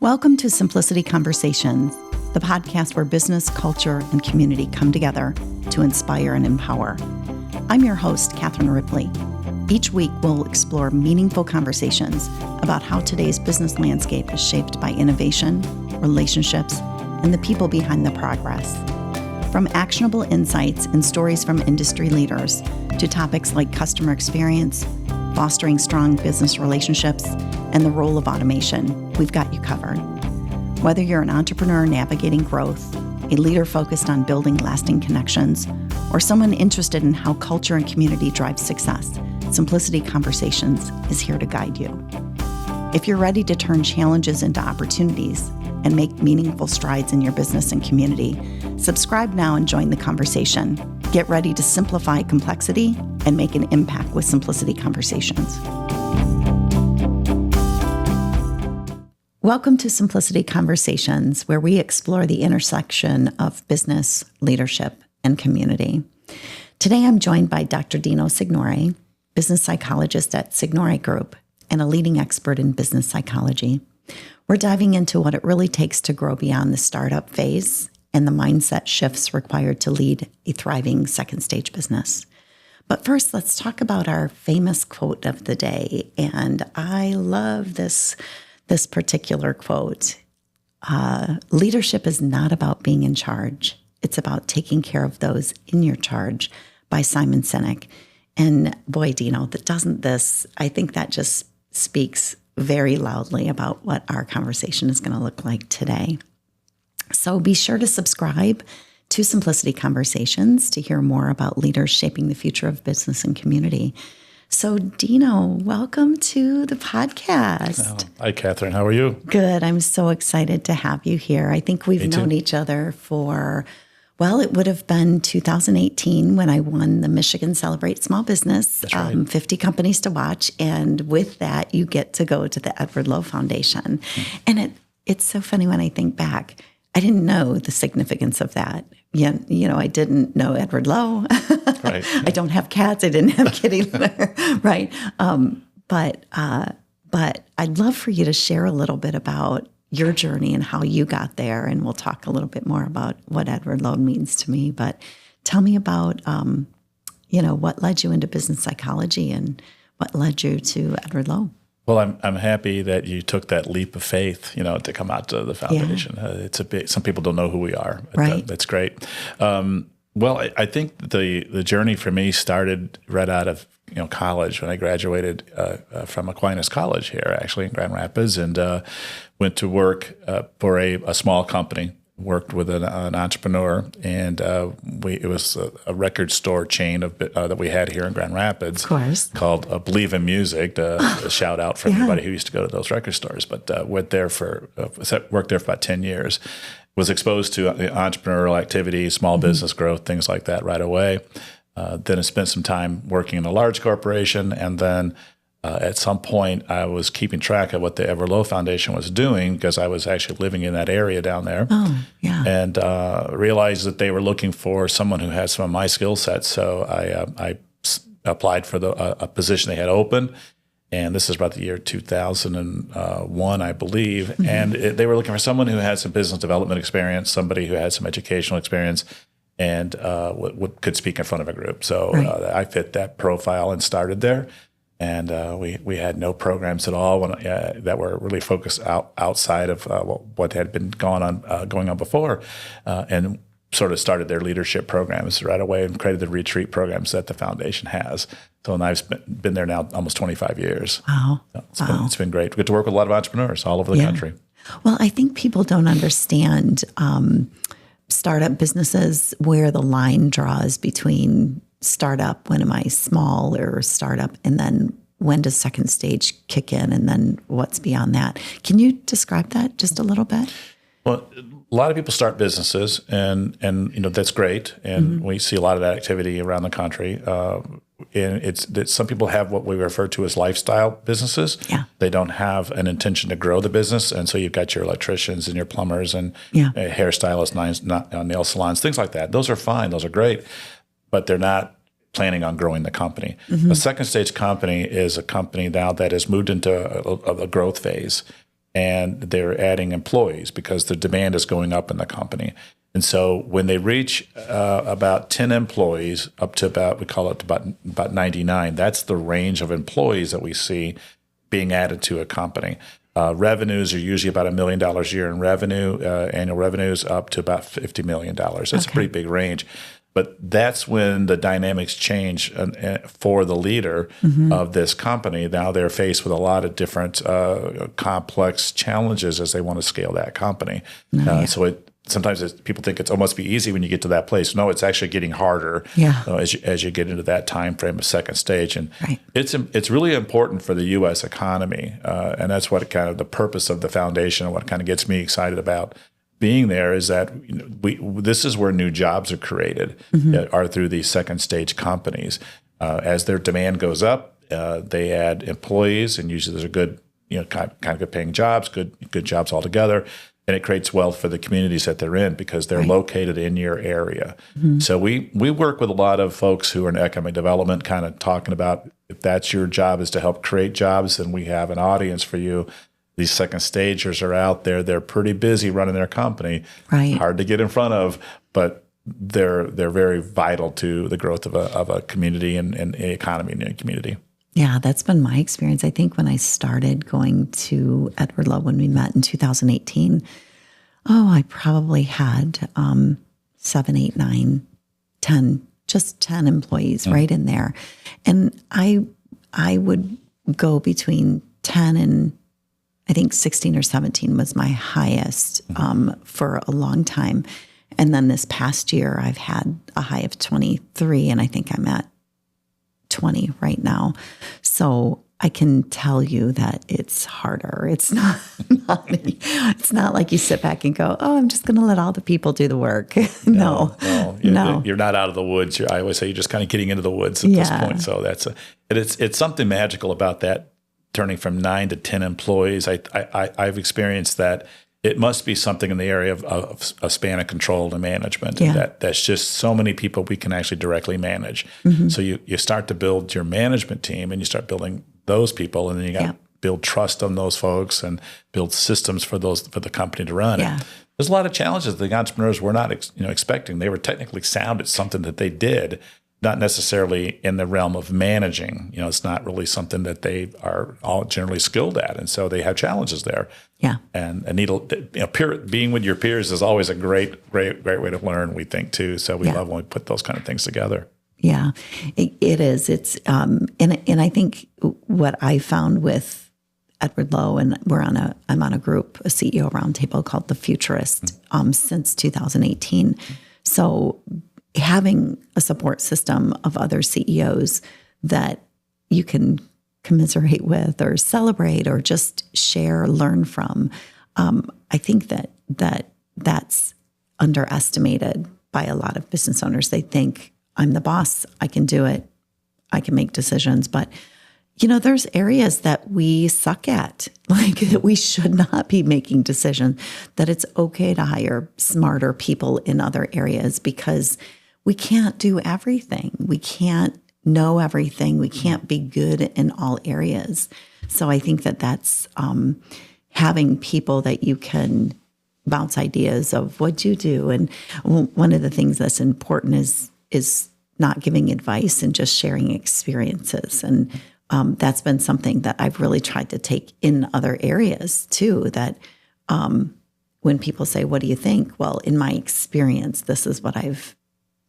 Welcome to Simplicity Conversations, the podcast where business, culture, and community come together to inspire and empower. I'm your host, Catherine Ripley. Each week, we'll explore meaningful conversations about how today's business landscape is shaped by innovation, relationships, and the people behind the progress. From actionable insights and stories from industry leaders to topics like customer experience, fostering strong business relationships, and the role of automation, we've got you covered. Whether you're an entrepreneur navigating growth, a leader focused on building lasting connections, or someone interested in how culture and community drive success, Simplicity Conversations is here to guide you. If you're ready to turn challenges into opportunities and make meaningful strides in your business and community, subscribe now and join the conversation. Get ready to simplify complexity and make an impact with Simplicity Conversations. Welcome to Simplicity Conversations, where we explore the intersection of business, leadership, and community. Today, I'm joined by Dr. Dino Signore, business psychologist at Signore Group and a leading expert in business psychology. We're diving into what it really takes to grow beyond the startup phase and the mindset shifts required to lead a thriving second stage business. But first, let's talk about our famous quote of the day. And I love this particular quote. Leadership is not about being in charge. It's about taking care of those in your charge, by Simon Sinek. And boy, Dino, I think that just speaks very loudly about what our conversation is going to look like today. So be sure to subscribe to Simplicity Conversations to hear more about leaders shaping the future of business and community. So Dino, welcome to the podcast. Hi, Catherine. How are you? Good. I'm so excited to have you here. I think we've known each other for, it would have been 2018 when I won the Michigan Celebrate Small Business, That's right. 50 companies to watch. And with that, you get to go to the Edward Lowe Foundation. Mm-hmm. And it's so funny when I think back. I didn't know the significance of that. I didn't know Edward Lowe. Right. I don't have cats. I didn't have kitty litter. Right. But I'd love for you to share a little bit about your journey and how you got there. And we'll talk a little bit more about what Edward Lowe means to me. But tell me about, what led you into business psychology and what led you to Edward Lowe. Well, I'm happy that you took that leap of faith, to come out to the foundation. Yeah. Some people don't know who we are. But, right. That's great. I think the journey for me started right out of college when I graduated from Aquinas College here, actually in Grand Rapids, and went to work for a small company. Worked with an entrepreneur, and it was a record store chain that we had here in Grand Rapids, of course, called Believe in Music. A shout out for everybody who used to go to those record stores. But worked there for about 10 years. Was exposed to entrepreneurial activity, small business growth, things like that right away. Then I spent some time working in a large corporation, and then at some point, I was keeping track of what the Edward Lowe Foundation was doing because I was actually living in that area down there. Oh, yeah. And realized that they were looking for someone who had some of my skill sets. So I applied for a position they had open. And this is about the year 2001, I believe. Mm-hmm. And they were looking for someone who had some business development experience, somebody who had some educational experience, and could speak in front of a group. So I fit that profile and started there. And we had no programs at all that were really focused outside of what had been going on before, and sort of started their leadership programs right away and created the retreat programs that the foundation has. So, and I've been there now almost 25 years. Wow. So it's been great. We get to work with a lot of entrepreneurs all over the country. Well, I think people don't understand startup businesses, where the line draws between startup, when am I small or startup, and then when does second stage kick in, and then what's beyond that? Can you describe that just a little bit? Well, a lot of people start businesses, and that's great, and we see a lot of that activity around the country. And it's that some people have what we refer to as lifestyle businesses. Yeah. They don't have an intention to grow the business, and so you've got your electricians and your plumbers and hairstylists, nail salons, things like that. Those are fine. Those are great, but they're not planning on growing the company. A second stage company is a company now that has moved into a growth phase. and they're adding employees because the demand is going up in the company. And so when they reach about 10 employees up to about, we call it about 99, that's the range of employees that we see being added to a company. Revenues are usually about $1 million a year in revenue, annual revenues up to about $50 million. That's a pretty big range. But that's when the dynamics change for the leader of this company. Now they're faced with a lot of different complex challenges as they want to scale that company. So sometimes people think it's almost be easy when you get to that place. No, it's actually getting harder as you get into that time frame of second stage. And it's really important for the U.S. economy. And that's what kind of the purpose of the foundation and what kind of gets me excited about being there is that this is where new jobs are created, are through these second stage companies. As their demand goes up, they add employees, and usually those are good, kind of good paying jobs, good jobs altogether. And it creates wealth for the communities that they're in because they're located in your area. So we work with a lot of folks who are in economic development, kind of talking about if that's your job is to help create jobs, then we have an audience for you. These second stagers are out there. They're pretty busy running their company. Hard to get in front of, but they're very vital to the growth of a community and the economy in a community. Yeah, that's been my experience. I think when I started going to Edward Lowe when we met in 2018, I probably had 7, 8, 9, 10, just 10 employees right in there. And I would go between 10 and I think 16 or 17 was my highest for a long time. And then this past year, I've had a high of 23, and I think I'm at 20 right now. So I can tell you that it's harder. It's not it's not like you sit back and go, oh, I'm just going to let all the people do the work. No. You're not out of the woods. I always say you're just kind of getting into the woods at this point. So it's something magical about that. Turning from 9 to 10 employees, I've experienced that it must be something in the area of a span of control and management. That's just so many people we can actually directly manage. So you start to build your management team and you start building those people, and then you got to build trust on those folks and build systems for the company to run. There's a lot of challenges the entrepreneurs were not expecting. They were technically sound at something that they did, not necessarily in the realm of managing. It's not really something that they are all generally skilled at, and so they have challenges there. And being with your peers is always a great way to learn. We think too. So we love when we put those kind of things together. Yeah, it is. It's and I think what I found with Edward Lowe, and I'm on a group, a CEO roundtable called The Futurist since 2018. So having a support system of other CEOs that you can commiserate with or celebrate or just share, learn from, I think that's underestimated by a lot of business owners. They think, I'm the boss, I can do it, I can make decisions. But, there's areas that we suck at, like that we should not be making decisions, that it's okay to hire smarter people in other areas because we can't do everything. We can't know everything. We can't be good in all areas. So I think that's having people that you can bounce ideas of what you do. And one of the things that's important is not giving advice and just sharing experiences. And that's been something that I've really tried to take in other areas too, that when people say, what do you think? Well, in my experience, this is what I've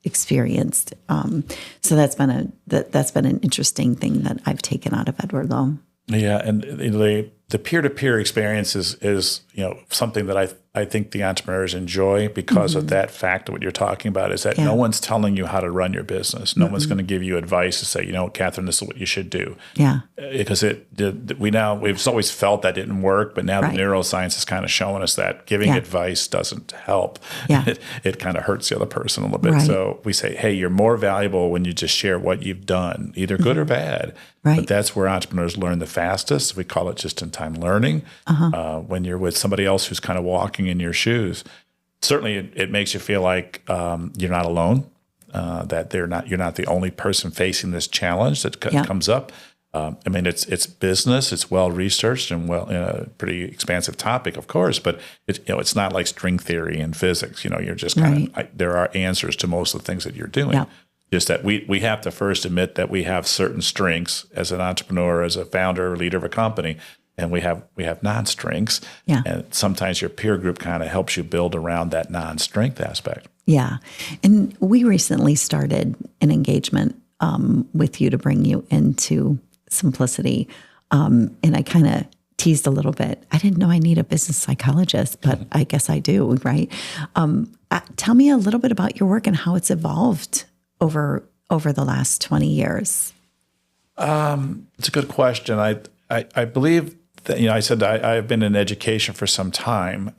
experienced. So that's been an interesting thing that I've taken out of Edward Lowe. Yeah, and the peer-to-peer experience is something that I think the entrepreneurs enjoy because of that fact of what you're talking about is that no one's telling you how to run your business. No one's going to give you advice to say, Catherine, this is what you should do. Because we've always felt that didn't work, but now the neuroscience is kind of showing us that giving advice doesn't help. It kind of hurts the other person a little bit. So we say, hey, you're more valuable when you just share what you've done, either good or bad. But that's where entrepreneurs learn the fastest. We call it just-in-time learning. When you're with somebody else who's kind of walking in your shoes, certainly it makes you feel like you're not alone, that you're not the only person facing this challenge that comes up. I mean, it's business. It's well researched and pretty expansive topic, of course. But it's not like string theory and physics. You're just kind of there are answers to most of the things that you're doing. Yeah. Just that we have to first admit that we have certain strengths as an entrepreneur, as a founder or leader of a company, and we have non-strengths. Yeah. And sometimes your peer group kind of helps you build around that non-strength aspect. Yeah. And we recently started an engagement with you to bring you into Simplicity. And I kind of teased a little bit. I didn't know I need a business psychologist, but I guess I do, right? Tell me a little bit about your work and how it's evolved over the last 20 years. It's a good question. I believe that, I said I've been in education for some time.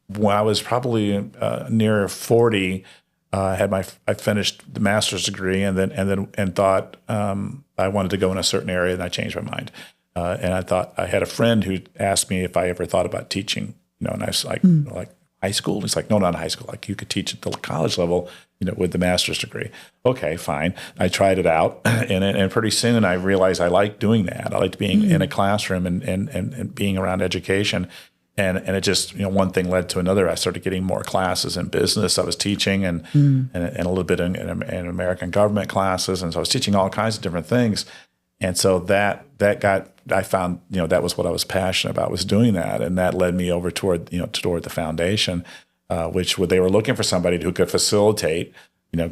When I was probably near 40, I finished the master's degree and thought I wanted to go in a certain area, and I changed my mind. And I thought I had a friend who asked me if I ever thought about teaching, and I was like, like high school. He's like, no, not high school. Like you could teach at the college level, with the master's degree. Okay, fine. I tried it out, and pretty soon I realized I liked doing that. I liked being in a classroom and being around education. And it just, one thing led to another. I started getting more classes in business. I was teaching and a little bit in American government classes. And so I was teaching all kinds of different things. And so I found, that was what I was passionate about, was doing that. And that led me over toward the foundation, which they were looking for somebody who could facilitate,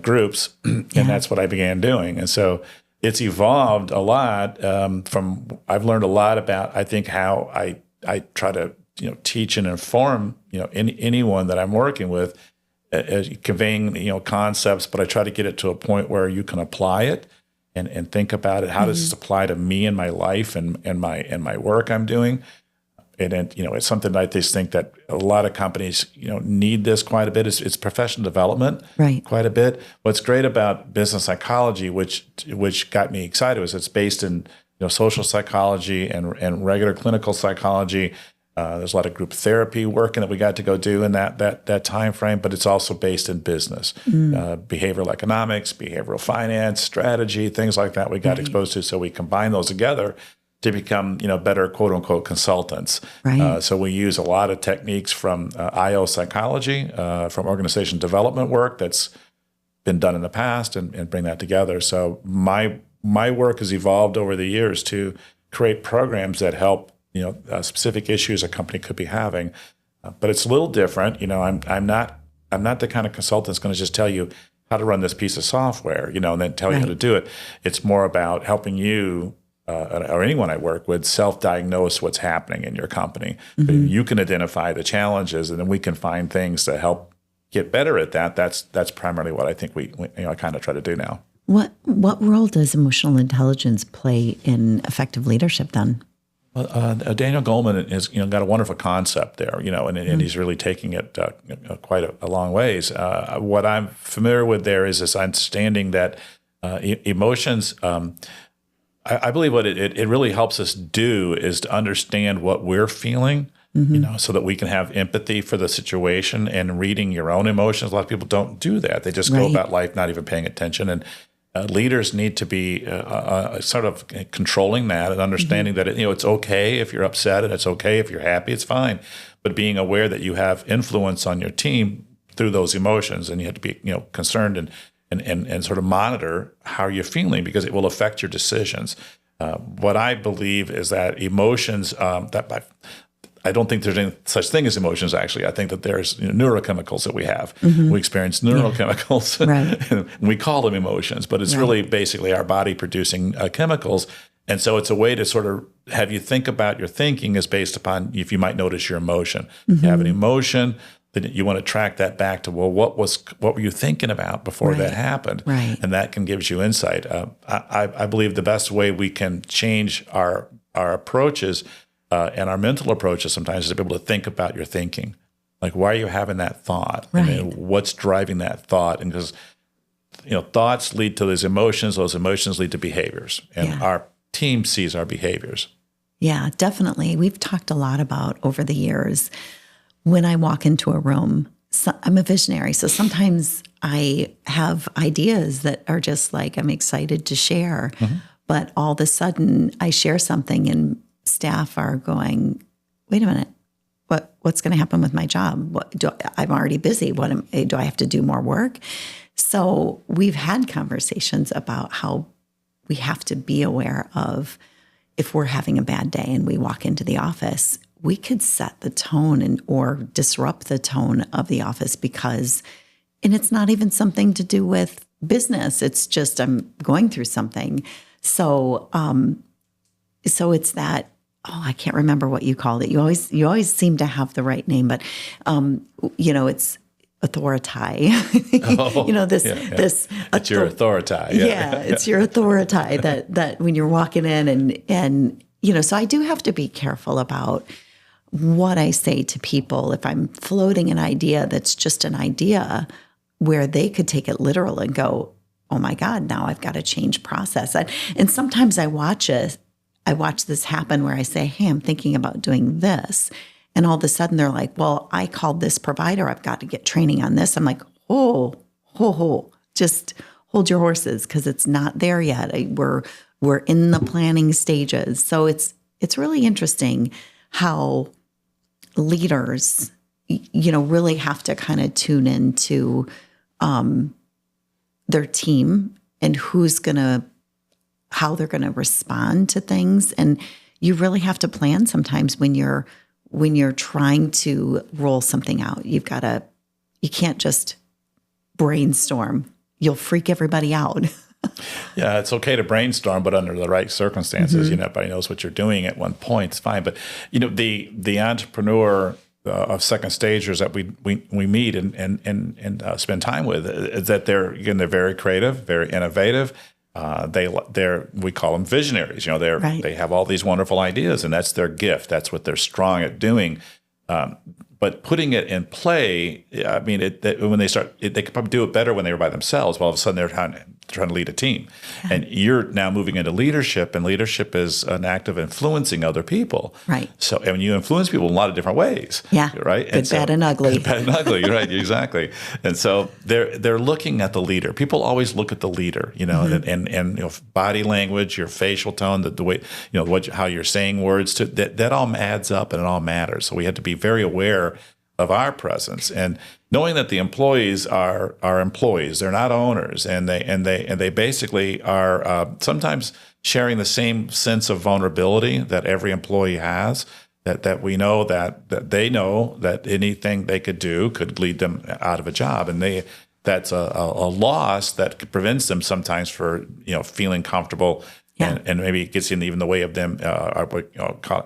groups. And that's what I began doing. And so it's evolved a lot I've learned a lot about, I think, how I try to, teach and inform, anyone that I'm working with, conveying, concepts, but I try to get it to a point where you can apply it and think about it. How does this apply to me and my life and my work I'm doing? And it's something I just think that a lot of companies, need this quite a bit. It's professional development, right? Quite a bit. What's great about business psychology, which got me excited, was it's based in social psychology and regular clinical psychology. There's a lot of group therapy working that we got to go do in that time frame, but it's also based in business, behavioral economics, behavioral finance, strategy, things like that we got exposed to. So we combine those together to become, better quote unquote consultants. Right. So we use a lot of techniques from IO psychology, from organization development work that's been done in the past, and bring that together. So my work has evolved over the years to create programs that help specific issues a company could be having, but it's a little different. I'm not the kind of consultant that's going to just tell you how to run this piece of software, and then tell you how to do it. It's more about helping you or anyone I work with self-diagnose what's happening in your company. You can identify the challenges, and then we can find things to help get better at that. That's primarily what I think I kind of try to do now. What role does emotional intelligence play in effective leadership then? Well, Daniel Goleman has got a wonderful concept there, and he's really taking it quite a long ways. What I'm familiar with there is this understanding that emotions. I believe what it really helps us do is to understand what we're feeling, so that we can have empathy for the situation and reading your own emotions. A lot of people don't do that; they just go about life not even paying attention. And leaders need to be sort of controlling that and understanding that it's okay if you're upset, and it's okay if you're happy. It's fine, but being aware that you have influence on your team through those emotions, and you have to be concerned and sort of monitor how you're feeling, because it will affect your decisions. What I believe is that emotions I don't think there's any such thing as emotions, actually. I think that there's neurochemicals that we have. We experience neurochemicals, and we call them emotions, but it's really basically our body producing chemicals. And so it's a way to sort of have you think about your thinking is based upon if you might notice your emotion. You have an emotion, then you want to track that back to, well, what were you thinking about before that happened? And that can give you insight. I believe the best way we can change our approaches and our mental approaches sometimes is to be able to think about your thinking. Like, why are you having that thought? And what's driving that thought? And because, thoughts lead to those emotions lead to behaviors. And our team sees our behaviors. Yeah, definitely. We've talked a lot about over the years, when I walk into a room, I'm a visionary. So sometimes I have ideas that are just like, I'm excited to share. But all of a sudden I share something and staff are going, wait a minute, what's going to happen with my job? I'm already busy. Do I have to do more work? So we've had conversations about how we have to be aware of if we're having a bad day and we walk into the office, we could set the tone or disrupt the tone of the office and it's not even something to do with business. It's just I'm going through something. So it's that. Oh, I can't remember what you called it. You always seem to have the right name, but it's authority. This. It's your authority. Yeah, it's your authority that when you're walking in and so I do have to be careful about what I say to people. If I'm floating an idea that's just an idea where they could take it literal and go, oh my God, now I've got to change process. And sometimes I watch this happen where I say, hey, I'm thinking about doing this. And all of a sudden they're like, well, I called this provider. I've got to get training on this. I'm like, just hold your horses because it's not there yet. We're in the planning stages. So it's really interesting how leaders, really have to kind of tune into their team and how they're going to respond to things. And you really have to plan sometimes when you're trying to roll something out. You can't just brainstorm. You'll freak everybody out. Yeah, it's okay to brainstorm, but under the right circumstances, everybody knows what you're doing at one point. It's fine. But the entrepreneur of second stagers that we meet and spend time with is that they're very creative, very innovative. We call them visionaries. Right. They have all these wonderful ideas, and that's their gift. That's what they're strong at doing. But putting it in play, when they start, they could probably do it better when they were by themselves. Well, all of a sudden they're trying to lead a team, and you're now moving into leadership, and leadership is an act of influencing other people. Right. So, and you influence people in a lot of different ways. Yeah. Right. Good, bad, and ugly. Good, bad, and ugly. Right. Exactly. And so they're looking at the leader. People always look at the leader. And body language, your facial tone, the way how you're saying words that all adds up and it all matters. So we have to be very aware of our presence and knowing that the employees are employees. They're not owners, and they basically are sometimes sharing the same sense of vulnerability that every employee has. That we know that they know that anything they could do could lead them out of a job, and that's a loss that prevents them sometimes for feeling comfortable. Yeah. And maybe it gets in even the way of them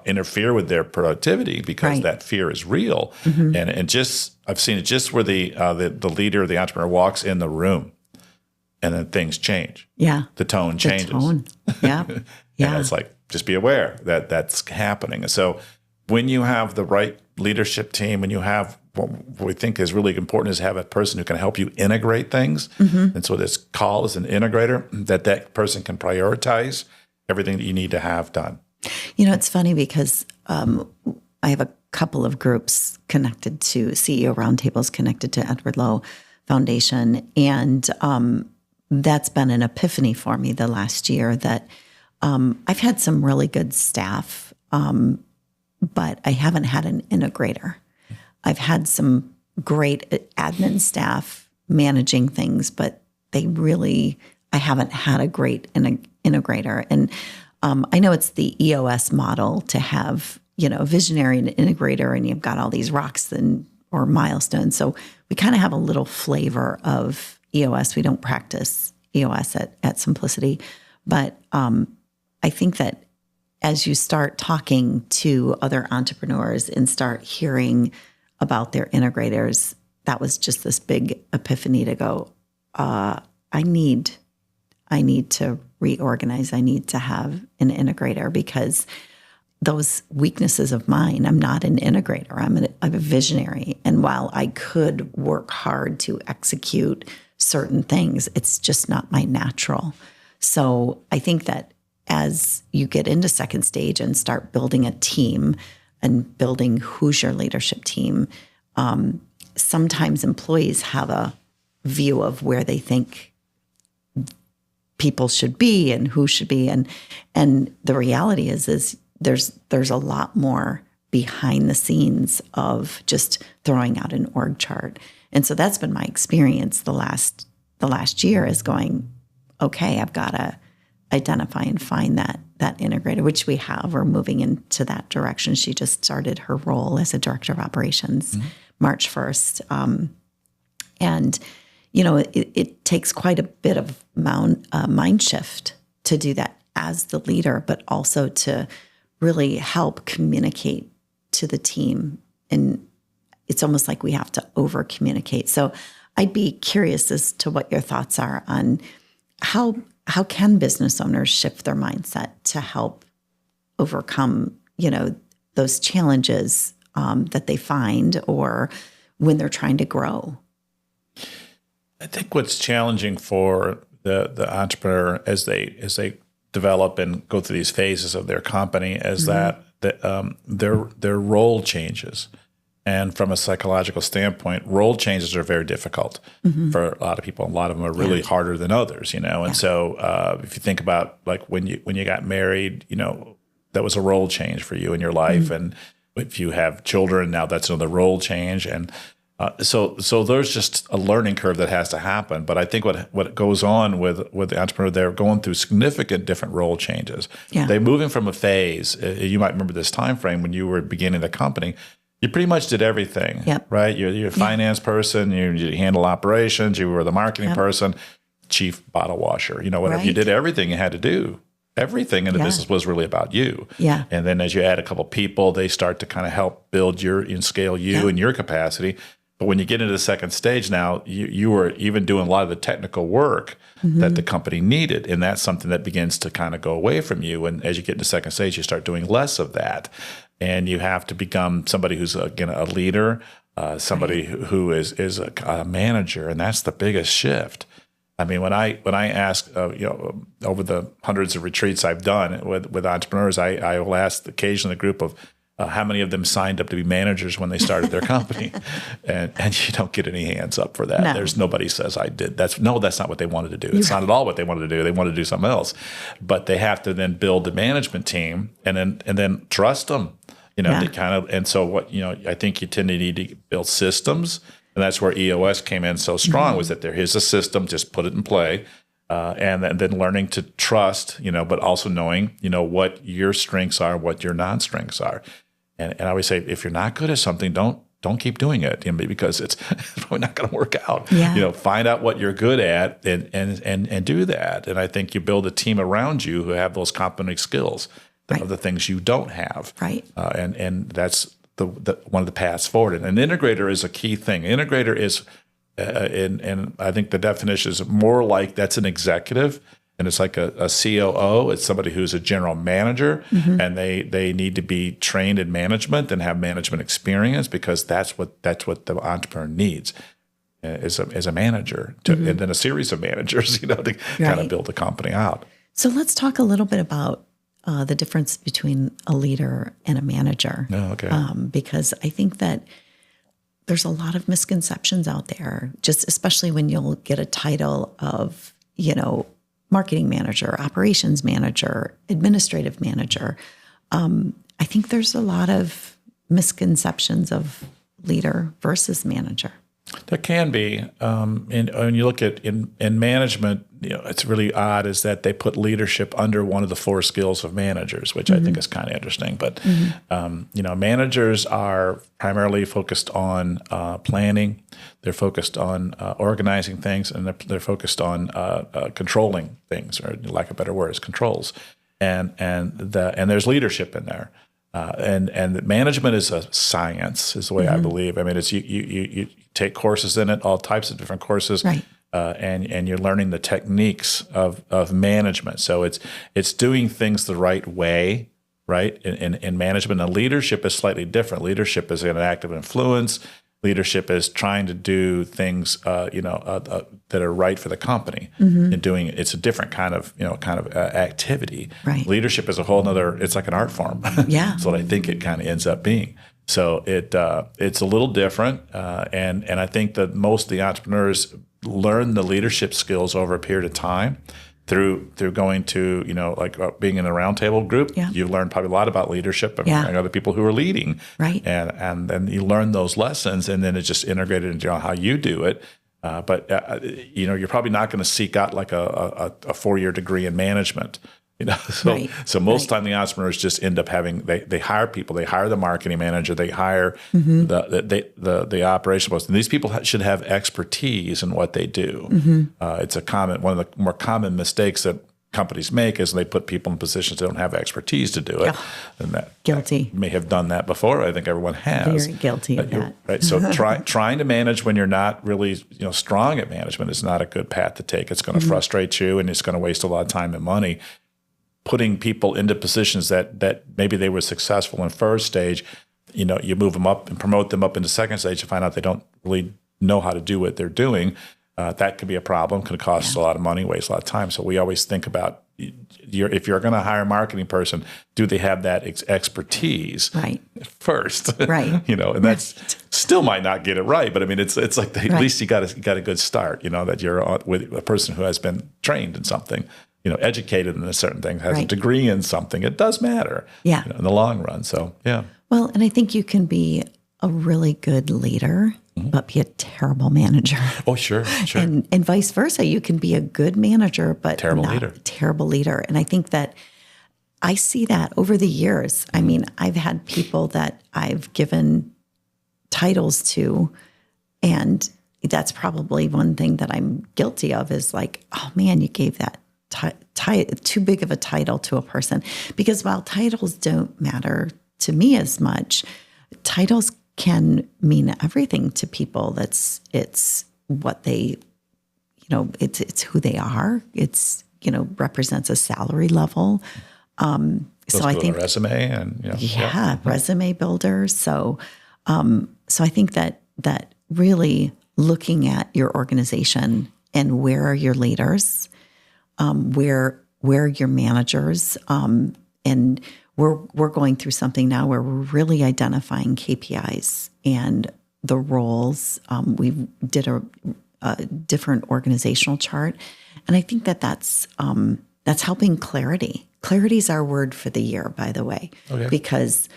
interfere with their productivity because that fear is real. Mm-hmm. And just I've seen it just where the leader, the entrepreneur walks in the room, and then things change. Yeah, the tone changes. The tone. Yeah, yeah. And it's like just be aware that that's happening. And so when you have the right leadership team, when you have what we think is really important is have a person who can help you integrate things. Mm-hmm. And so this call is an integrator, that person can prioritize everything that you need to have done. It's funny because I have a couple of groups connected to CEO roundtables connected to Edward Lowe Foundation. And that's been an epiphany for me the last year that I've had some really good staff, but I haven't had an integrator. I've had some great admin staff managing things, but I haven't had a great integrator. And I know it's the EOS model to have, a visionary and an integrator, and you've got all these rocks or milestones. So we kind of have a little flavor of EOS. We don't practice EOS at Simplicity, but I think that as you start talking to other entrepreneurs and start hearing about their integrators, that was just this big epiphany to go, I need to reorganize. I need to have an integrator because those weaknesses of mine, I'm not an integrator. I'm a visionary. And while I could work hard to execute certain things, it's just not my natural. So I think that as you get into second stage and start building a team and building who's your leadership team, sometimes employees have a view of where they think people should be and who should be. And the reality is there's a lot more behind the scenes of just throwing out an org chart. And so that's been my experience the last year, is going, okay, I've got to identify and find that integrator, which we have. We're moving into that direction. She just started her role as a director of operations March 1st. And, it takes quite a bit of mind shift to do that as the leader, but also to really help communicate to the team. And it's almost like we have to over communicate. So I'd be curious as to what your thoughts are on how can business owners shift their mindset to help overcome, those challenges that they find, or when they're trying to grow? I think what's challenging for the entrepreneur as they develop and go through these phases of their company is that their role changes. And from a psychological standpoint, role changes are very difficult for a lot of people. A lot of them are really harder than others, And so if you think about like when you got married, that was a role change for you in your life. And if you have children, now that's another role change. And so there's just a learning curve that has to happen. But I think what goes on with the entrepreneur, they're going through significant different role changes. Yeah. They're moving from a phase. You might remember this time frame when you were beginning the company. You pretty much did everything, right? You're a finance person. You handle operations. You were the marketing person, chief bottle washer. Whatever. Right. You did everything you had to do. Everything in the business was really about you. Yeah. And then as you add a couple people, they start to kind of help build and scale you and your capacity. But when you get into the second stage now, you were even doing a lot of the technical work that the company needed. And that's something that begins to kind of go away from you. And as you get into the second stage, you start doing less of that. And you have to become somebody who's, again, a leader, somebody who is a manager. And that's the biggest shift. I mean, when I ask, over the hundreds of retreats I've done with entrepreneurs, I will ask occasionally a group of how many of them signed up to be managers when they started their company, and you don't get any hands up for that. No. There's nobody says I did. That's not what they wanted to do. It's not at all what they wanted to do. They wanted to do something else, but they have to then build the management team and then trust them. They kind of, and so what I think you tend to need to build systems. And that's where EOS came in so strong, was that there is a system, just put it in play, and then learning to trust, but also knowing, what your strengths are, what your non-strengths are. And I always say, if you're not good at something, don't keep doing it, because it's probably not going to work out. Yeah. Find out what you're good at and do that. And I think you build a team around you who have those complementary skills of the things you don't have. Right. And that's the one of the paths forward. And an integrator is a key thing. Integrator is, and I think the definition is more like that's an executive, and it's like a COO. It's somebody who's a general manager, and they need to be trained in management and have management experience, because that's what the entrepreneur needs as a manager, and then a series of managers, to kind of build the company out. So let's talk a little bit about the difference between a leader and a manager. Oh, okay. Because I think that there's a lot of misconceptions out there, just especially when you'll get a title of, marketing manager, operations manager, administrative manager. I think there's a lot of misconceptions of leader versus manager. There can be. And when you look at in management, it's really odd is that they put leadership under one of the 4 skills of managers, which I think is kind of interesting. But, managers are primarily focused on planning. They're focused on organizing things, and they're focused on controlling things, or lack of better words, controls. And there's leadership in there. And management is a science, is the way I believe. I mean, it's you take courses in it, all types of different courses, right. And you're learning the techniques of management. So it's doing things the right way, right? In management, and leadership is slightly different. Leadership is an active influence. Leadership is trying to do things, that are right for the company, and doing it. It's a different kind of activity. Right. Leadership is a whole nother. It's like an art form. Yeah. That's what I think it kind of ends up being. So it's a little different, and I think that most of the entrepreneurs learn the leadership skills over a period of time. through going to, like being in a roundtable group, you learn probably a lot about leadership and other people who are leading. Right. And then you learn those lessons, and then it's just integrated into how you do it. But you're probably not going to seek out like a 4-year degree in management. So most of the time the entrepreneurs just end up having they hire people, they hire the marketing manager, they hire the operation person. And these people should have expertise in what they do. It's one of the more common mistakes that companies make is they put people in positions that don't have expertise to do it. And that guilty. I may have done that before. I think everyone has. Very guilty of that. Right. So trying to manage when you're not really strong at management is not a good path to take. It's going to frustrate you, and it's going to waste a lot of time and money. Putting people into positions that maybe they were successful in first stage, you move them up and promote them up into second stage to find out they don't really know how to do what they're doing. That could be a problem, could cost a lot of money, waste a lot of time. So we always think about if you're going to hire a marketing person, do they have that expertise first? Right. And that's still might not get it right, but I mean, it's like at least you got a good start. That you're with a person who has been trained in something. Educated in a certain thing, has a degree in something. It does matter in the long run. So, Well, and I think you can be a really good leader, but be a terrible manager. Oh, sure. And vice versa. You can be a good manager, but not a terrible leader. And I think that I see that over the years. I mean, I've had people that I've given titles to, and that's probably one thing that I'm guilty of is like, oh man, you gave that too big of a title to a person. Because while titles don't matter to me as much, titles can mean everything to people. It's what they, it's who they are. It's, represents a salary level. So I think resume and resume builder. So I think that really looking at your organization and where are your leaders, where are your managers, and we're going through something now where we're really identifying KPIs and the roles. We did a different organizational chart, and I think that's helping clarity. Clarity is our word for the year, by the way, because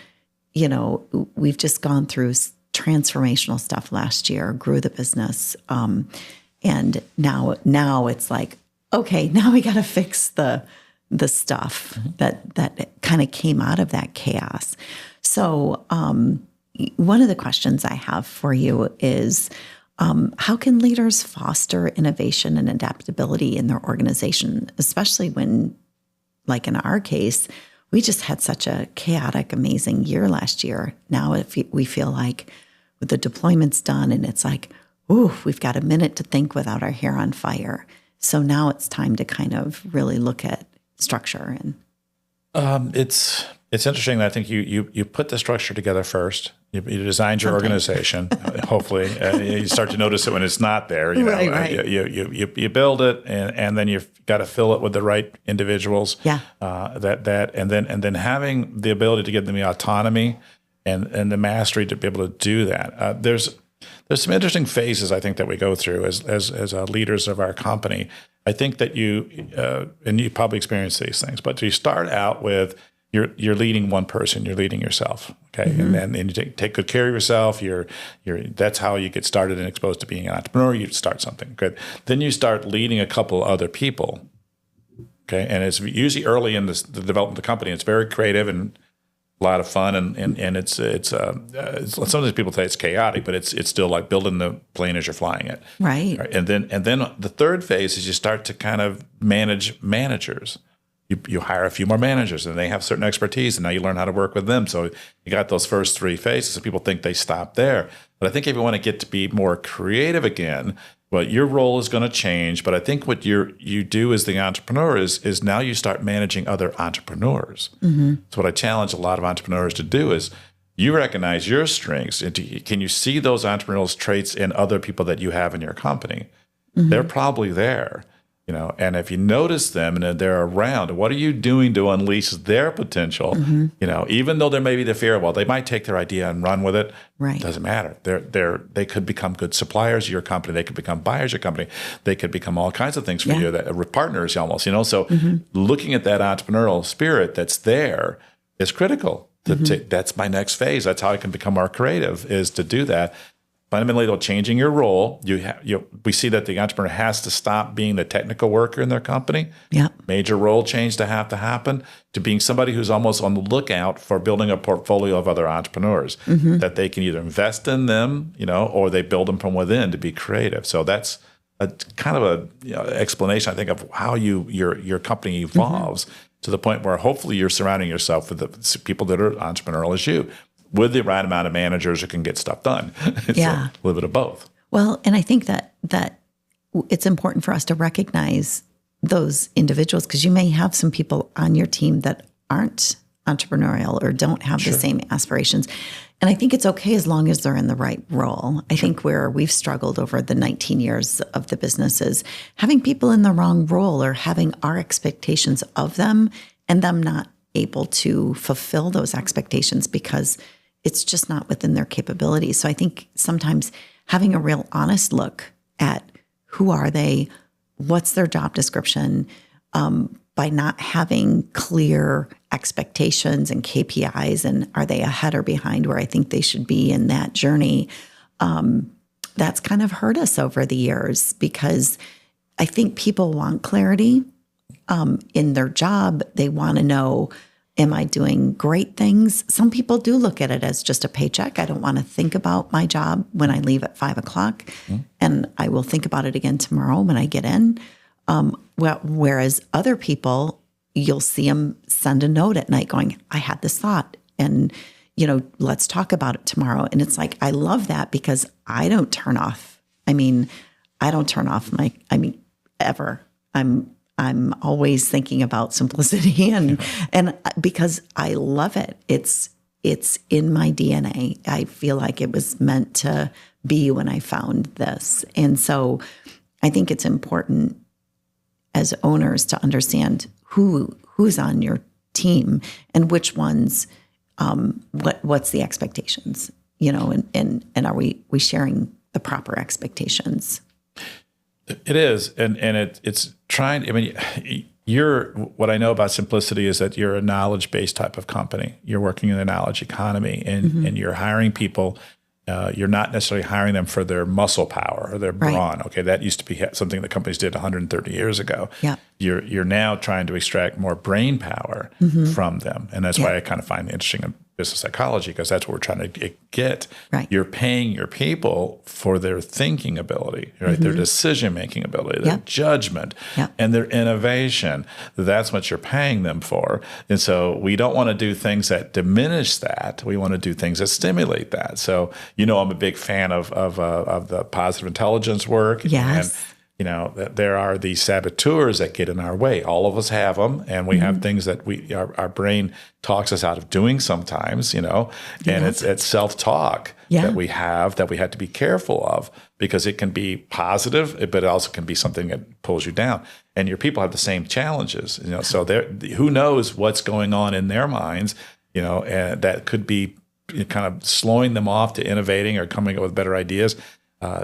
we've just gone through transformational stuff last year, grew the business, and now it's like, okay, now we got to fix the stuff that kind of came out of that chaos. So one of the questions I have for you is, how can leaders foster innovation and adaptability in their organization, especially when, like in our case, we just had such a chaotic, amazing year last year. Now if we feel like with the deployments done and it's like, ooh, we've got a minute to think without our hair on fire. So now it's time to kind of really look at structure and. It's interesting. I think you put the structure together first. You designed your organization. Hopefully, you start to notice it when it's not there. Right. You build it, and then you've got to fill it with the right individuals. Yeah. And then having the ability to give them the autonomy and the mastery to be able to do that. There's some interesting phases I think that we go through as leaders of our company. I think that and you probably experience these things, but you start out with you're leading one person, you're leading yourself, okay, and you take good care of yourself. That's how you get started and exposed to being an entrepreneur. You start something good, then you start leading a couple other people, okay, and it's usually early in the development of the company. It's very creative and a lot of fun, and it's some of these people say it's chaotic, but it's still like building the plane as you're flying it. Right. And then the third phase is you start to kind of manage managers. You hire a few more managers, and they have certain expertise, and now you learn how to work with them. So you got those first three phases, and people think they stop there. But I think if you want to get to be more creative again, well, your role is going to change. But I think what you do as the entrepreneur is now you start managing other entrepreneurs. So what I challenge a lot of entrepreneurs to do is you recognize your strengths. And can you see those entrepreneurial traits in other people that you have in your company? They're probably there. And if you notice them and they're around, what are you doing to unleash their potential? Even though there may be the fear, well, they might take their idea and run with it. Right. Doesn't matter. They could become good suppliers of your company. They could become buyers of your company. They could become all kinds of things for you, that partners almost, So looking at that entrepreneurial spirit that's there is critical. That's my next phase. That's how I can become more creative, is to do that. Fundamentally, though, changing your role, we see that the entrepreneur has to stop being the technical worker in their company. Yeah. Major role change to have to happen, to being somebody who's almost on the lookout for building a portfolio of other entrepreneurs that they can either invest in them, or they build them from within to be creative. So that's a kind of a explanation, I think, of how your company evolves to the point where hopefully you're surrounding yourself with the people that are entrepreneurial as you, with the right amount of managers who can get stuff done. Yeah. A little bit of both. Well, and I think that it's important for us to recognize those individuals, because you may have some people on your team that aren't entrepreneurial or don't have the same aspirations. And I think it's okay as long as they're in the right role. I think where we've struggled over the 19 years of the business is having people in the wrong role, or having our expectations of them and them not able to fulfill those expectations because it's just not within their capabilities. So I think sometimes having a real honest look at who are they, what's their job description, by not having clear expectations and KPIs, and are they ahead or behind where I think they should be in that journey, that's kind of hurt us over the years, because I think people want clarity in their job. They want to know, am I doing great things? Some people do look at it as just a paycheck. I don't want to think about my job when I leave at 5:00, and I will think about it again tomorrow when I get in. Whereas other people, you'll see them send a note at night going, I had this thought, and, let's talk about it tomorrow. And it's like, I love that, because I don't turn off. I don't turn off ever. I'm always thinking about simplicity, and because I love it. It's in my DNA. I feel like it was meant to be when I found this. And so I think it's important as owners to understand who's on your team and which ones, what's the expectations, and are we sharing the proper expectations? It is, and it's trying. What I know about Simplicity is that you're a knowledge-based type of company. You're working in the knowledge economy, and you're hiring people. You're not necessarily hiring them for their muscle power or their brawn. Okay, that used to be something that companies did 130 years ago. Yeah. You're now trying to extract more brain power from them, and that's why I kind of find it interesting in business psychology, because that's what we're trying to get. Right. You're paying your people for their thinking ability, right? Their decision-making ability, their judgment, and their innovation. That's what you're paying them for. And so we don't want to do things that diminish that. We want to do things that stimulate that. So, I'm a big fan of the positive intelligence work. Yes. And, there are these saboteurs that get in our way. All of us have them, and we have things that our brain talks us out of doing sometimes, and it's self-talk that we have to be careful of, because it can be positive, but it also can be something that pulls you down. And your people have the same challenges, so who knows what's going on in their minds, and that could be kind of slowing them off to innovating or coming up with better ideas.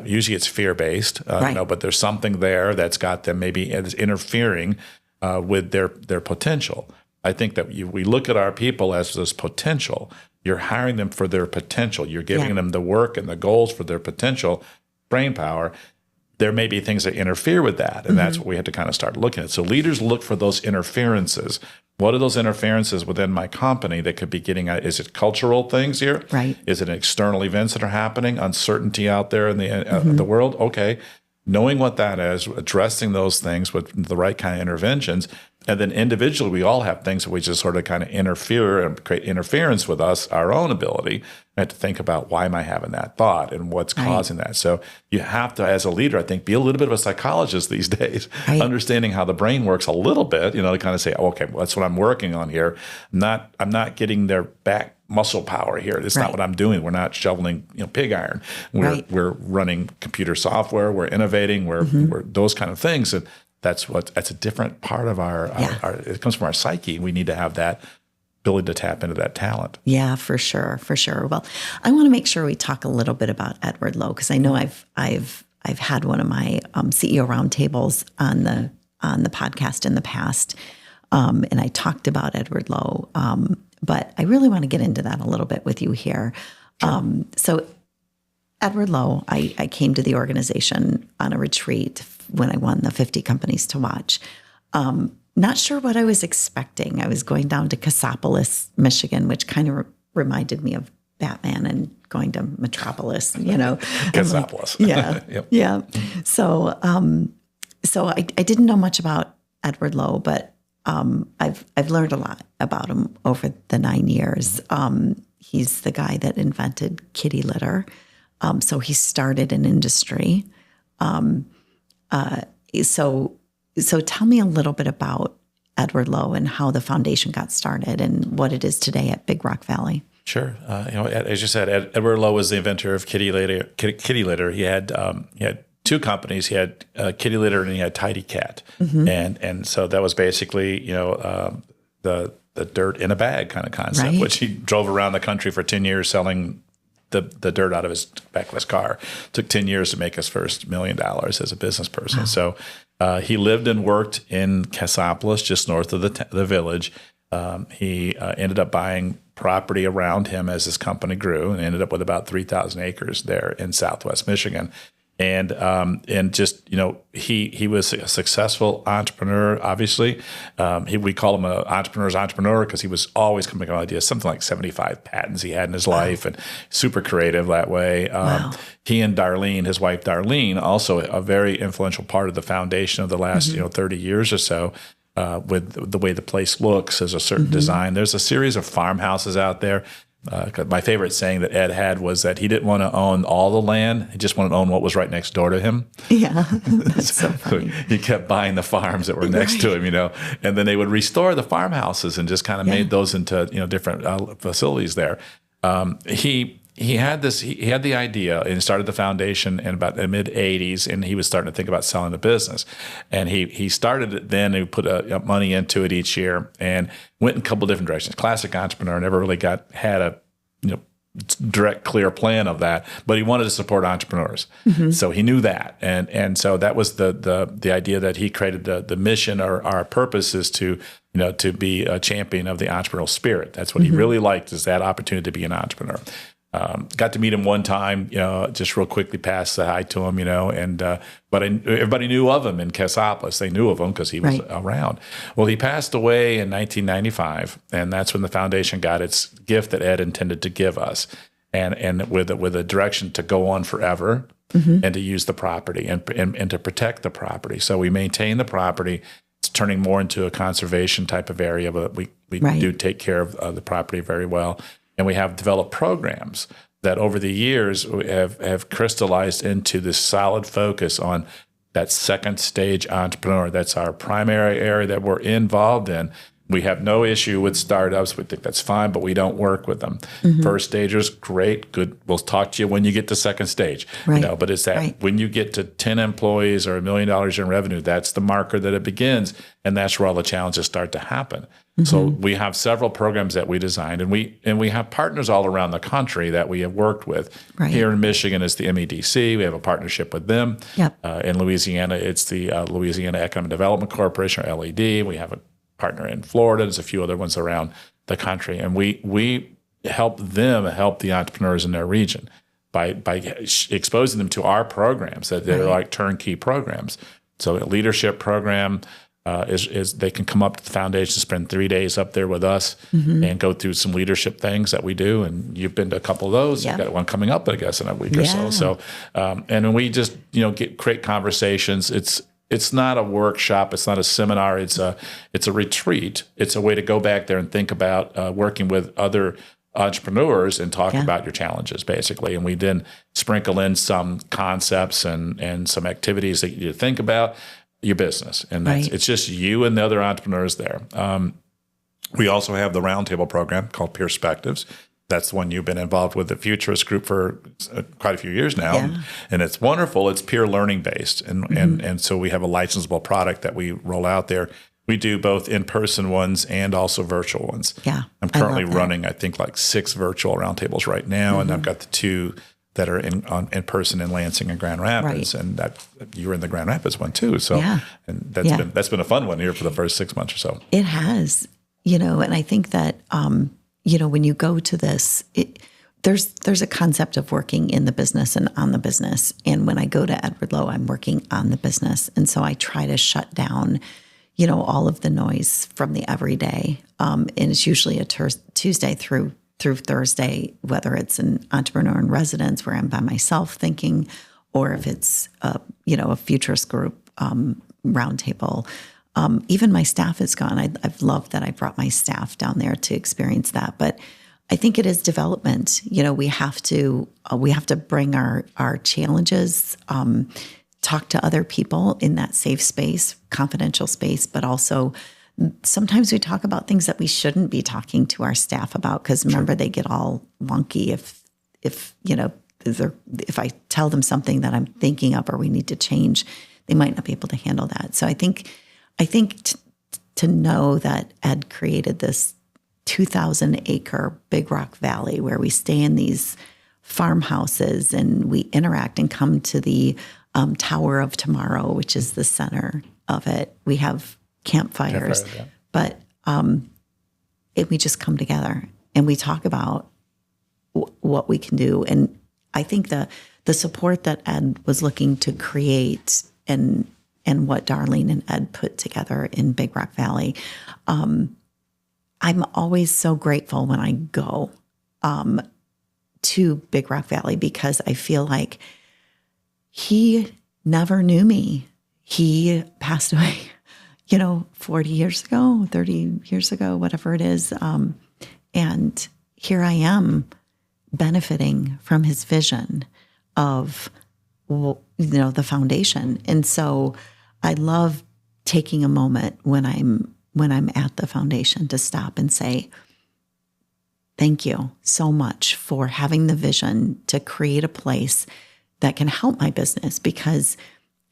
Usually it's fear-based, but there's something there that's got them maybe interfering with their potential. I think that we look at our people as this potential. You're hiring them for their potential. You're giving them the work and the goals for their potential, brain power. There may be things that interfere with that, and that's what we have to kind of start looking at. So leaders look for those interferences. What are those interferences within my company that could be getting at? Is it cultural things here? Right. Is it external events that are happening? Uncertainty out there in the world? Okay. Knowing what that is, addressing those things with the right kind of interventions. And then individually, we all have things that we just sort of kind of interfere and create interference with us, our own ability. I have to think about, why am I having that thought and what's causing that? So you have to, as a leader, I think, be a little bit of a psychologist these days, understanding how the brain works a little bit, to kind of say, okay, well, that's what I'm working on here. I'm not getting their back muscle power here. It's not what I'm doing. We're not shoveling pig iron. We're running computer software. We're innovating. We're those kind of things. And that's a different part of our it comes from our psyche. We need to have that ability to tap into that talent. Yeah, for sure, for sure. Well, I want to make sure we talk a little bit about Edward Lowe, because I know I've had one of my CEO roundtables on the podcast in the past, and I talked about Edward Lowe, but I really want to get into that a little bit with you here. So Edward Lowe, I came to the organization on a retreat when I won the 50 Companies to Watch. Not sure what I was expecting. I was going down to Cassopolis, Michigan, which kind of reminded me of Batman and going to Metropolis, Cassopolis. Yeah. Yep. Yeah. So I didn't know much about Edward Lowe, but I've learned a lot about him over the 9 years. He's the guy that invented kitty litter. So he started an industry. So tell me a little bit about Edward Lowe and how the foundation got started and what it is today at Big Rock Valley. Sure. As you said, Edward Lowe was the inventor of kitty litter. He had two companies. He had Kitty Litter and he had Tidy Cat, and so that was basically the dirt in a bag kind of concept, Right. which he drove around the country for 10 years selling the dirt out of his back of his car. Took 10 years to make his first $1 million as a business person. Wow. So he lived and worked in Cassopolis, just north of the village. He ended up buying property around him as his company grew, and ended up with about 3,000 acres there in Southwest Michigan. And just he was a successful entrepreneur. Obviously, we call him an entrepreneur's entrepreneur because he was always coming up with ideas. Something like 75 patents he had in his life, and super creative that way. Wow. He and Darlene, his wife Darlene, also a very influential part of the foundation of the last 30 years or so. With the way the place looks, there's a certain design. There's a series of farmhouses out there. My favorite saying that Ed had was that he didn't want to own all the land. He just wanted to own what was right next door to him. Yeah, that's so funny. He kept buying the farms that were next to him, and then they would restore the farmhouses and just kind of made those into different facilities there. He had the idea and started the foundation in about the mid '80s, and he was starting to think about selling the business. And he started it then. He put money into it each year and went in a couple different directions. Classic entrepreneur, never really had a direct, clear plan of that, but he wanted to support entrepreneurs. So he knew that, and so that was the idea that he created. The mission or our purpose is to be a champion of the entrepreneurial spirit. That's what he really liked, is that opportunity to be an entrepreneur. Got to meet him one time, just real quickly, passed the hi to him, but everybody knew of him in Cassopolis. They knew of him because he was around. Well, he passed away in 1995, and that's when the foundation got its gift that Ed intended to give us, and with a direction to go on forever and to use the property and to protect the property. So we maintain the property. It's turning more into a conservation type of area, but we do take care of the property very well. And we have developed programs that over the years have crystallized into this solid focus on that second stage entrepreneur. That's our primary area that we're involved in. We have no issue with startups. We think that's fine, but we don't work with them. First stagers, great, good. We'll talk to you when you get to second stage. But it's that when you get to 10 employees or $1 million in revenue, that's the marker that it begins, and that's where all the challenges start to happen. So we have several programs that we designed, and we have partners all around the country that we have worked with. Here in Michigan, it's the MEDC. We have a partnership with them. In Louisiana, it's the Louisiana Economic Development Corporation, or LED. We have a partner in Florida. There's a few other ones around the country, and we help them help the entrepreneurs in their region by exposing them to our programs that they're like turnkey programs. So a leadership program is they can come up to the foundation, spend 3 days up there with us, and go through some leadership things that we do. And you've been to a couple of those. You've got one coming up, I guess, in a week or so. So, and then we just create conversations. It's not a workshop. It's not a seminar. It's a retreat. It's a way to go back there and think about working with other entrepreneurs and talk about your challenges, basically. And we then sprinkle in some concepts and some activities that you think about your business. And it's just you and the other entrepreneurs there. We also have the roundtable program called Perspectives. that's one you've been involved with the Futurist Group for quite a few years now. Yeah. And it's wonderful. It's peer learning based. And so we have a licensable product that we roll out there. We do both in-person ones and also virtual ones. Yeah. I'm currently running, I think, like 6 virtual roundtables right now. And I've got the 2 that are in person in Lansing and Grand Rapids. Right. And that you were in the Grand Rapids one too. So and that's been a fun one here for the first 6 months or so. It has, and I think that, when you go to this, there's a concept of working in the business and on the business. And when I go to Edward Lowe, I'm working on the business. And so I try to shut down, all of the noise from the everyday. And it's usually a Tuesday through Thursday, whether it's an entrepreneur in residence where I'm by myself thinking, or if it's a Futurist Group roundtable. Even my staff is gone. I've loved that I brought my staff down there to experience that. But I think it is development. We have to bring our challenges, talk to other people in that safe space, confidential space, but also sometimes we talk about things that we shouldn't be talking to our staff about, because remember, they get all wonky if I tell them something that I'm thinking of or we need to change, they might not be able to handle that. So I think to know that Ed created this 2,000-acre Big Rock Valley where we stay in these farmhouses and we interact and come to the Tower of Tomorrow, which is the center of it. We have campfires, but we just come together and we talk about what we can do. And I think the support that Ed was looking to create and what Darlene and Ed put together in Big Rock Valley, I'm always so grateful when I go to Big Rock Valley, because I feel like he never knew me. He passed away, 40 years ago, 30 years ago, whatever it is. And here I am benefiting from his vision of, the foundation. And so I love taking a moment when I'm at the foundation to stop and say, thank you so much for having the vision to create a place that can help my business, because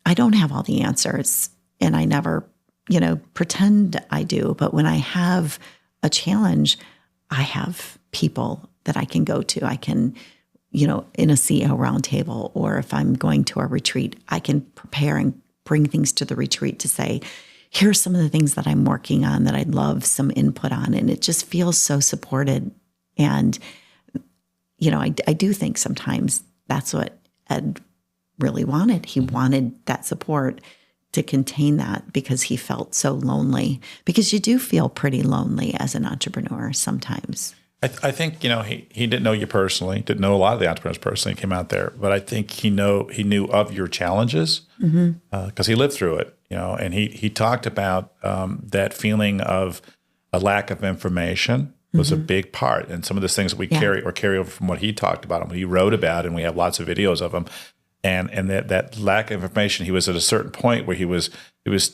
I don't have all the answers and I never, pretend I do. But when I have a challenge, I have people that I can go to. I can, in a CEO roundtable, or if I'm going to a retreat, I can prepare and bring things to the retreat to say, here's some of the things that I'm working on that I'd love some input on. And it just feels so supported. And, I do think sometimes that's what Ed really wanted. He wanted that support to contain that, because he felt so lonely, because you do feel pretty lonely as an entrepreneur sometimes. I think, he didn't know you personally, didn't know a lot of the entrepreneurs personally, came out there, but I think he knew of your challenges because he lived through it, and he talked about that feeling of a lack of information was a big part. And some of the things that we carry over from what he talked about and what he wrote about, and we have lots of videos of him. And that lack of information, he was at a certain point where he was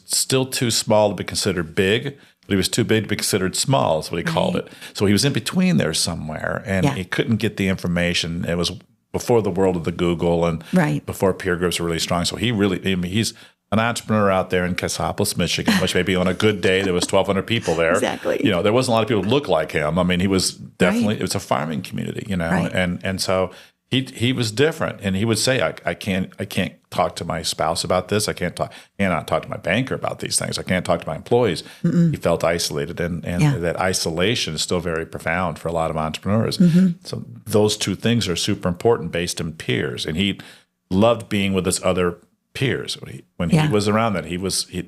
still too small to be considered big, but he was too big to be considered small, is what he called it. So he was in between there somewhere, and he couldn't get the information. It was before the world of the Google and before peer groups were really strong. So he's an entrepreneur out there in Cassopolis, Michigan, which maybe on a good day there was 1,200 people there. Exactly. There wasn't a lot of people who looked like him. I mean, he was definitely, it was a farming community, and so he was different, and he would say, I can't talk to my spouse about this. I cannot talk to my banker about these things. I can't talk to my employees. He felt isolated, and that isolation is still very profound for a lot of entrepreneurs. So those two things are super important based on peers, and he loved being with his other peers. When he was around that,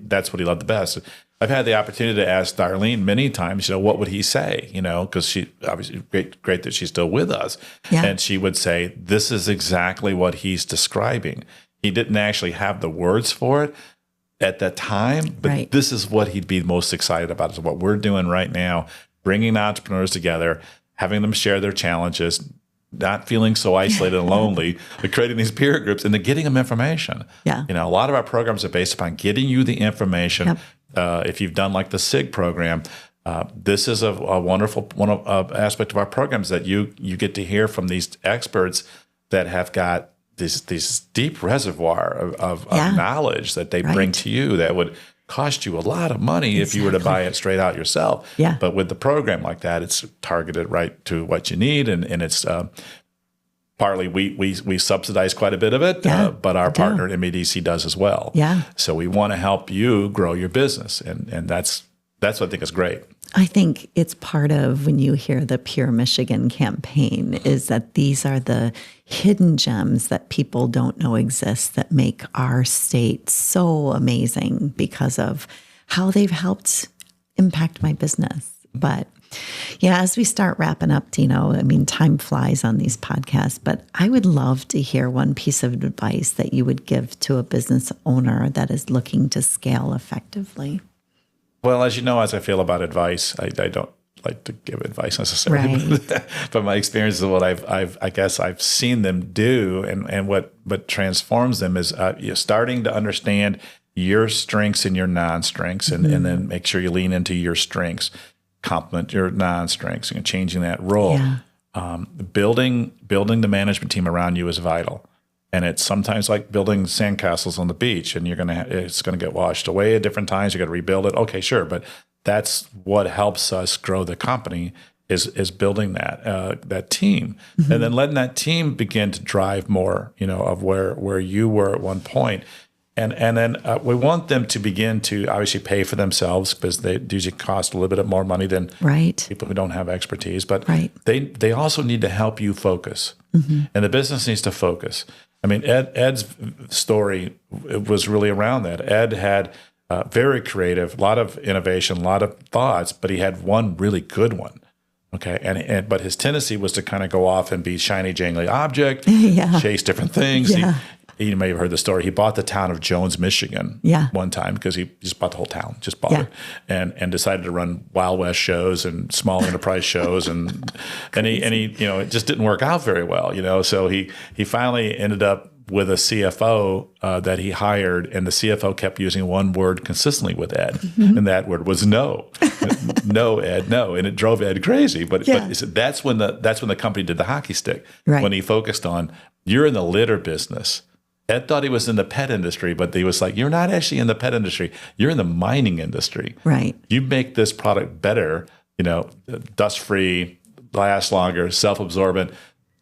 that's what he loved the best. I've had the opportunity to ask Darlene many times, what would he say? Because she obviously great that she's still with us. Yeah. And she would say, this is exactly what he's describing. He didn't actually have the words for it at that time, but this is what he'd be most excited about, is what we're doing right now, bringing entrepreneurs together, having them share their challenges, not feeling so isolated and lonely, but creating these peer groups and then getting them information. Yeah. A lot of our programs are based upon getting you the information. Yep. If you've done like the SIG program, This is a wonderful aspect of our programs that you get to hear from these experts that have got this deep reservoir of knowledge that they bring to you that would cost you a lot of money if you were to buy it straight out yourself. Yeah. But with the program like that, it's targeted right to what you need, and it's partly we subsidize quite a bit of it, but our partner at MEDC does as well. Yeah. So we want to help you grow your business, and that's what I think is great. I think it's part of when you hear the Pure Michigan campaign is that these are the hidden gems that people don't know exist that make our state so amazing because of how they've helped impact my business. But yeah, as we start wrapping up, Dino, I mean, time flies on these podcasts, but I would love to hear one piece of advice that you would give to a business owner that is looking to scale effectively. Well, as you know, as I feel about advice, I don't like to give advice necessarily, Right. but my experience is what I've seen them do, and what transforms them is you're starting to understand your strengths and your non-strengths, and then make sure you lean into your strengths, complement your non-strengths, and changing that role. Yeah. Building the management team around you is vital. And it's sometimes like building sandcastles on the beach, and it's gonna get washed away at different times. You got to rebuild it. Okay, sure, but that's what helps us grow the company is building that team, and then letting that team begin to drive more, of where you were at one point, and then we want them to begin to obviously pay for themselves because they usually cost a little bit more money than people who don't have expertise, but they also need to help you focus, and the business needs to focus. I mean, Ed's story was really around that. Ed had very creative, a lot of innovation, a lot of thoughts, but he had one really good one. Okay, but his tendency was to kind of go off and be shiny, jangly object, chase different things. Yeah. You may have heard the story. He bought the town of Jones, Michigan, one time because he just bought the whole town, just bought it, and decided to run Wild West shows and small enterprise shows, and he it just didn't work out very well, So he finally ended up with a CFO that he hired, and the CFO kept using one word consistently with Ed, and that word was no. No, Ed, no, and it drove Ed crazy. But that's when the company did the hockey stick, when he focused on you're in the litter business. Ed thought he was in the pet industry, but he was like, you're not actually in the pet industry. You're in the mining industry. Right. You make this product better, dust-free, last longer, self-absorbent.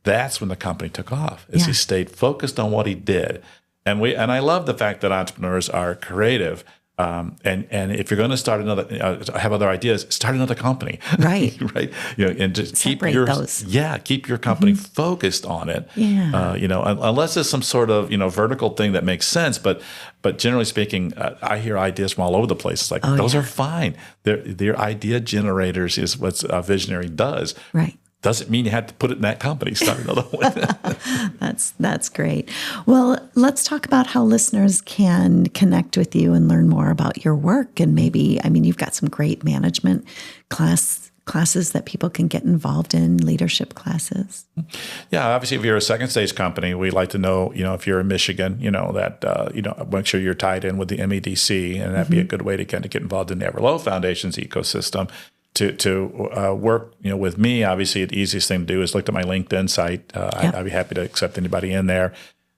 That's when the company took off, as he stayed focused on what he did. And I love the fact that entrepreneurs are creative. And if you're going to start have other ideas, start another company, right? And just separate keep your company focused on it. Unless there's some sort of vertical thing that makes sense. But generally speaking, I hear ideas from all over the place. It's like those are fine. They're idea generators is what a visionary does. Right. Doesn't mean you have to put it in that company. Start another one. That's great. Well, let's talk about how listeners can connect with you and learn more about your work. And maybe, you've got some great management classes that people can get involved in, leadership classes. Yeah, obviously, if you're a second stage company, we'd like to know, if you're in Michigan, that, make sure you're tied in with the MEDC, and that'd be a good way to kind of get involved in the Everlow Foundation's ecosystem. To work, with me, obviously the easiest thing to do is look at my LinkedIn site. I'd be happy to accept anybody in there.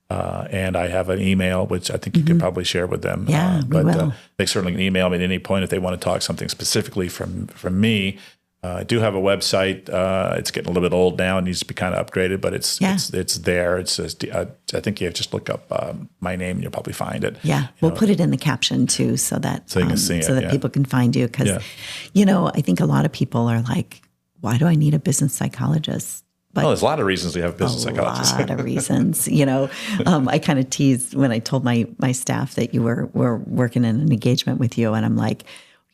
And I have an email, which I think you could probably share with them. We will. They certainly can email me at any point if they want to talk something specifically from me. I do have a website. It's getting a little bit old now. It needs to be kind of upgraded, but it's there. It's just, I think you have to just look up my name and you'll probably find it. Yeah, we'll put it in the caption too, so that you can see so that people can find you. Because, I think a lot lot of people are like, why do I need a business psychologist? But there's a lot of reasons we have business psychologists. A lot of reasons. I kind of teased when I told my staff that you were working in an engagement with you, and I'm like,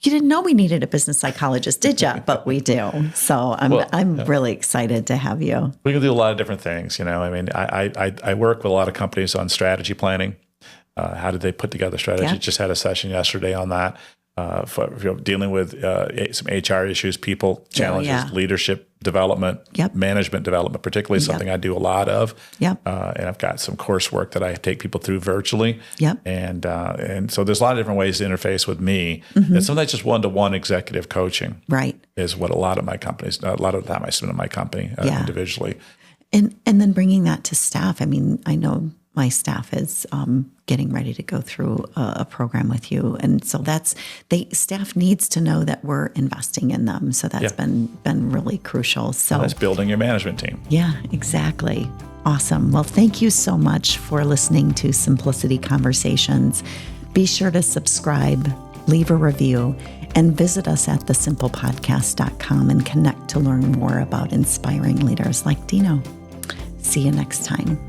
you didn't know we needed a business psychologist, did you? But we do. So I'm really excited to have you. We can do a lot of different things. I work with a lot of companies on strategy planning. How did they put together strategy? Just had a session yesterday on that. for dealing with some HR issues, people challenges, leadership development, management development, particularly something I do a lot of. And I've got some coursework that I take people through virtually. And so there's a lot of different ways to interface with me. And sometimes just one-to-one executive coaching is what a lot of my companies, a lot of the time I spend in my company individually. And then bringing that to staff. I mean, I know my staff is getting ready to go through a program with you. And so staff needs to know that we're investing in them. So that's been really crucial. So that's building your management team. Yeah, exactly. Awesome. Well, thank you so much for listening to Simplicity Conversations. Be sure to subscribe, leave a review, and visit us at thesimplepodcast.com and connect to learn more about inspiring leaders like Dino. See you next time.